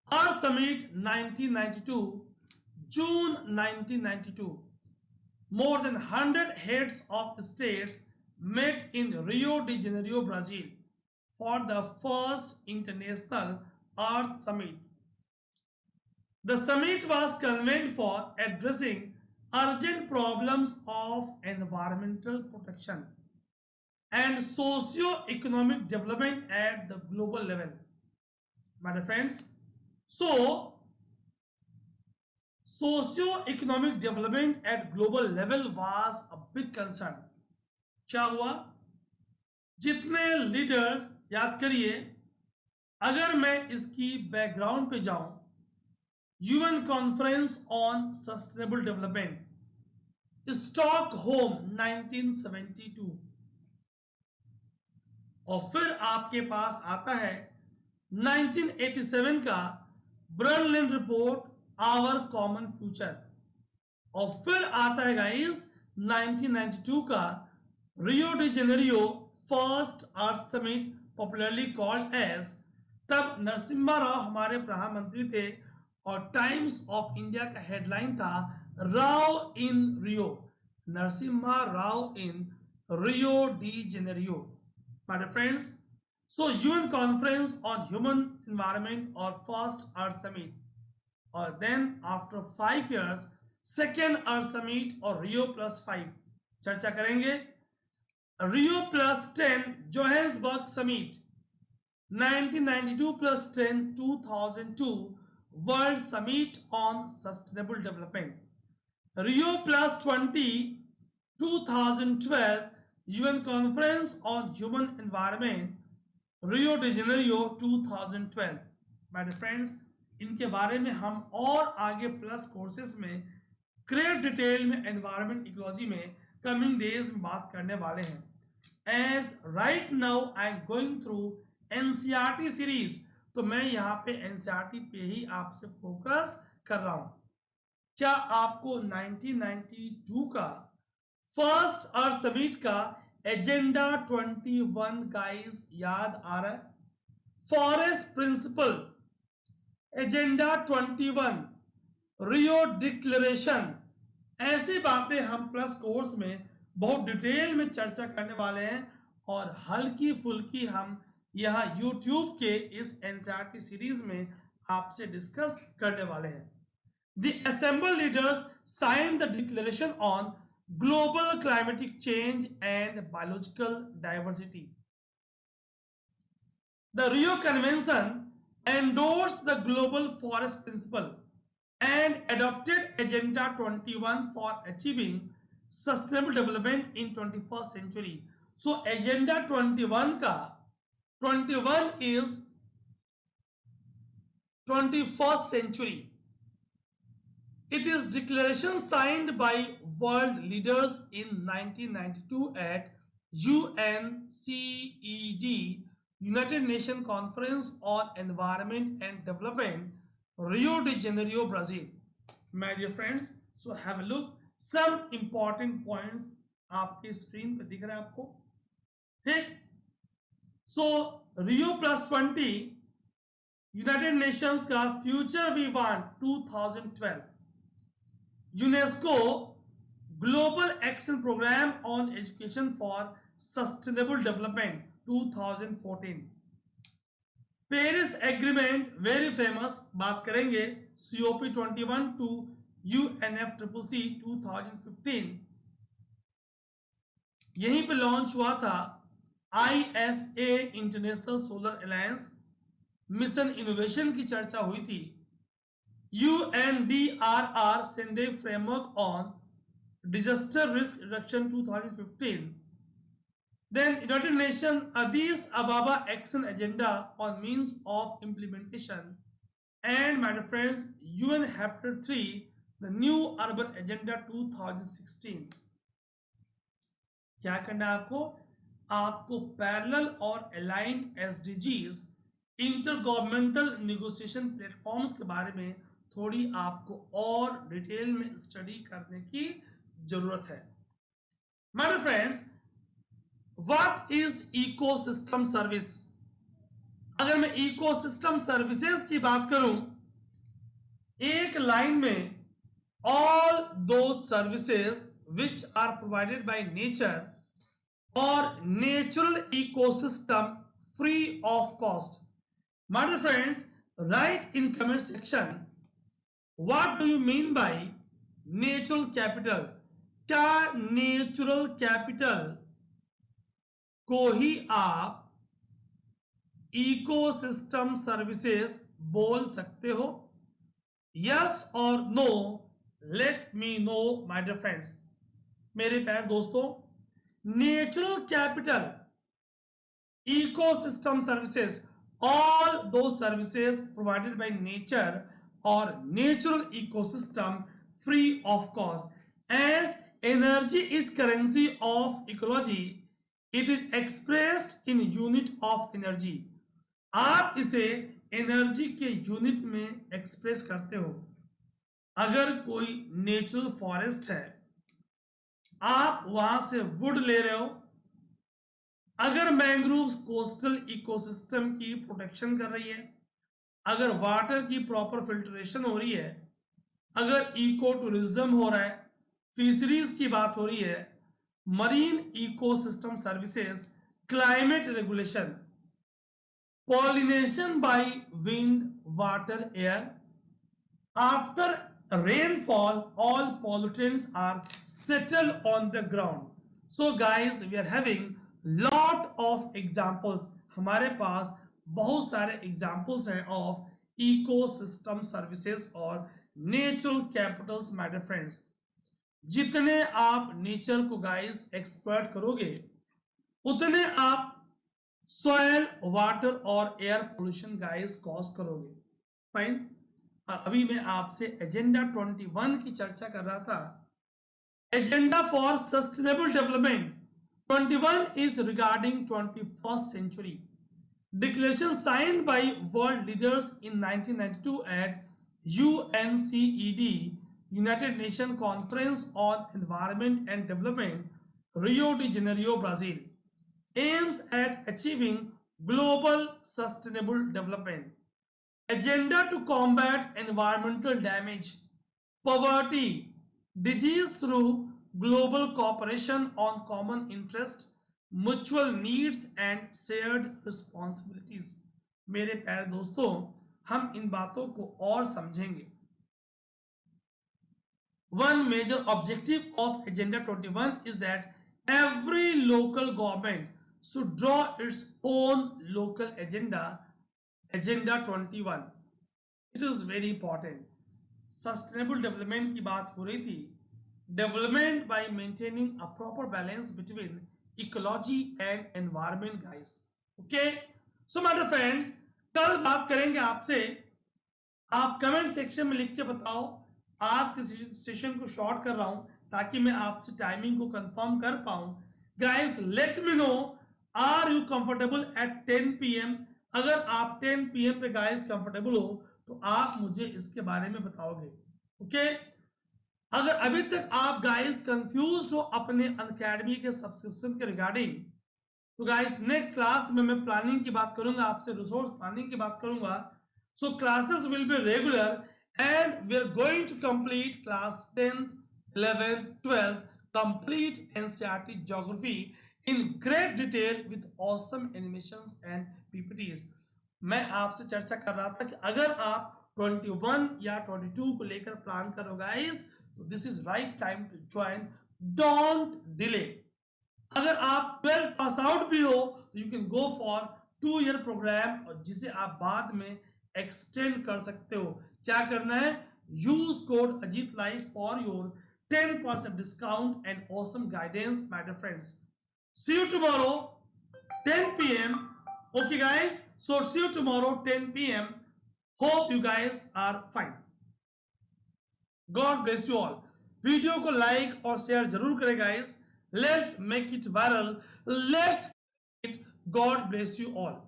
अर्थ summit 1992, June 1992, more than 100 heads of states met in Rio de Janeiro, Brazil for the first International Earth Summit. The summit was convened for addressing urgent problems of environmental protection and socio-economic development at the global level. My dear friends, so socio-economic development at global level was a big concern. क्या हुआ? जितने leaders, याद करिए, अगर मैं इसकी background पे जाऊं, UN conference on sustainable development, Stockholm 1972, और फिर आपके पास आता है 1987 का Berlin report our common future, और फिर आता है गाइस 1992 का Rio de Janeiro first earth summit, popularly called as, तब नरसिम्हा राव हमारे प्रधानमंत्री थे और टाइम्स ऑफ इंडिया का हेडलाइन था Rao in Rio, Narasimha Rao in Rio de Janeiro. My dear friends, so UN conference on human environment or first Earth Summit, or then after 5 years second Earth Summit or Rio +5 चर्चा करेंगे. Rio +10 Johannesburg Summit 1992 +10 2002 World Summit on Sustainable Development. Rio +20 2012 UN Conference on Human Environment, Rio de Janeiro 2012. My dear friends, इनके बारे में हम और आगे plus courses में great detail में एनवायरमेंट इकोलॉजी में कमिंग डेज में बात करने वाले हैं. As right now I am going through NCERT series, तो मैं यहाँ पे एनसीईआरटी पे ही आपसे फोकस कर रहा हूँ. क्या आपको 1992 का फर्स्ट अर्थ समिट का एजेंडा 21 गाइस याद आ रहा है? Forest principal, agenda 21, Rio declaration, ऐसी बातें हम प्लस कोर्स में बहुत डिटेल में चर्चा करने वाले हैं और हल्की फुल्की हम यहाँ यूट्यूब के इस एनसीईआरटी सीरीज में आपसे डिस्कस करने वाले हैं. The assembled leaders signed the declaration on global climatic change and biological diversity. The Rio Convention endorsed the global forest principle and adopted Agenda 21 for achieving sustainable development in 21st century. So Agenda 21 का 21 is 21st century. It is declaration signed by world leaders in 1992 at UNCED, United Nations Conference on Environment and Development, Rio de Janeiro, Brazil. My dear friends, so have a look. Some important points आपके screen पे दिख रहा है आपको, ठीक? So Rio +20 United Nations का future we want 2012, UNESCO global action program on education for sustainable development 2014, Paris agreement very famous, बात करेंगे COP 21 टू UNFCCC 2015, यहीं पे लॉन्च हुआ था ISA international solar alliance, mission innovation की चर्चा हुई थी, UNDRR Sende framework on disaster risk reduction 2015, then United Nations Addis Ababa Action Agenda on means of implementation, and my friends UN Habitat 3, the new urban agenda 2016. क्या करना है आपको? आपको parallel और aligned SDGs inter governmental negotiation platforms के बारे में थोड़ी आपको और डिटेल में स्टडी करने की जरूरत है. My dear friends, what is ecosystem service? अगर मैं इकोसिस्टम सर्विसेज की बात करूं, एक लाइन में all those services which are provided by nature or natural ecosystem free of cost. My dear friends, write in comment section what do you mean by natural capital. क्या natural capital को ही आप ecosystem services बोल सकते हो? Yes और no, let me know my dear friends. मेरे प्यारे दोस्तों, natural capital, ecosystem services, all those services provided by nature or natural ecosystem free of cost. As energy is currency of ecology, it is expressed in unit of energy. आप इसे energy के unit में express करते हो। अगर कोई natural forest है, आप वहां से वुड ले रहे हो। अगर मैंग्रोव कोस्टल इकोसिस्टम की प्रोटेक्शन कर रही है, अगर वाटर की प्रॉपर फिल्ट्रेशन हो रही है, अगर इको टूरिज्म हो रहा है, फिशरीज की बात हो रही है, marine ecosystem services, climate regulation, pollination by wind, water, air. After rainfall, all pollutants are settled on the ground. So guys, we are having lot of examples. हमारे पास बहुत सारे examples हैं of ecosystem services और natural capitals, my dear friends. जितने आप nature को guys exploit करोगे, उतने आप सॉयल, वाटर और एयर पोल्यूशन गाइस कॉज करोगे। फाइन। अभी मैं आपसे एजेंडा 21 की चर्चा कर रहा था। Agenda for sustainable development 21 is regarding 21st century. Declaration signed by world leaders in 1992 at UNCED, United Nations Conference on Environment and Development, Rio de Janeiro, Brazil, aims at achieving global sustainable development. Agenda to combat environmental damage, poverty, disease through global cooperation on common interest, mutual needs and shared responsibilities. मेरे प्यारे दोस्तों, हम इन बातों को और समझेंगे। One major objective of Agenda 21 is that every local government should draw its own local agenda. Agenda 21, it is very important. Sustainable development की बात हो रही थी। Development by maintaining a proper balance between ecology and environment, guys. Okay, so my dear friends, कल बात करेंगे आपसे। आप कमेंट सेक्शन में लिख के बताओ। आज के सेशन को शॉर्ट कर रहा हूं ताकि मैं आपसे टाइमिंग को कंफर्म कर पाऊं। Guys, let me know, are you comfortable at 10 PM? अगर आप 10 PM पे गाइस कंफर्टेबल हो तो आप मुझे इसके बारे में बताओगे। ओके, अगर अभी तक आप गाइस कंफ्यूज हो अपने अनअकैडमी के सब्सक्रिप्शन के रिगार्डिंग, तो गाइस नेक्स्ट क्लास में मैं प्लानिंग की बात करूंगा, आपसे रिसोर्स प्लानिंग की बात करूंगा। So classes will be regular and we are going to complete class 10th, 11th, 12th, complete NCERT geography in great detail with awesome animations and PPTs. मैं आपसे चर्चा कर रहा था कि अगर आप 21 या 22 को लेकर प्लान करो गाइस, तो this is right time to join, don't delay. अगर आप 12th पास आउट भी हो तो you can go for 2-year program, और जिसे आप बाद में एक्सटेंड कर सकते हो। क्या करना है? Use code Ajit live for your 10% discount and awesome guidance, my dear friends. See you tomorrow 10 PM. Okay guys, so see you tomorrow 10 PM. Hope you guys are fine. God bless you all. Video को like और share जरूर करें गाइस। Let's make it viral. Let's it. God bless you all.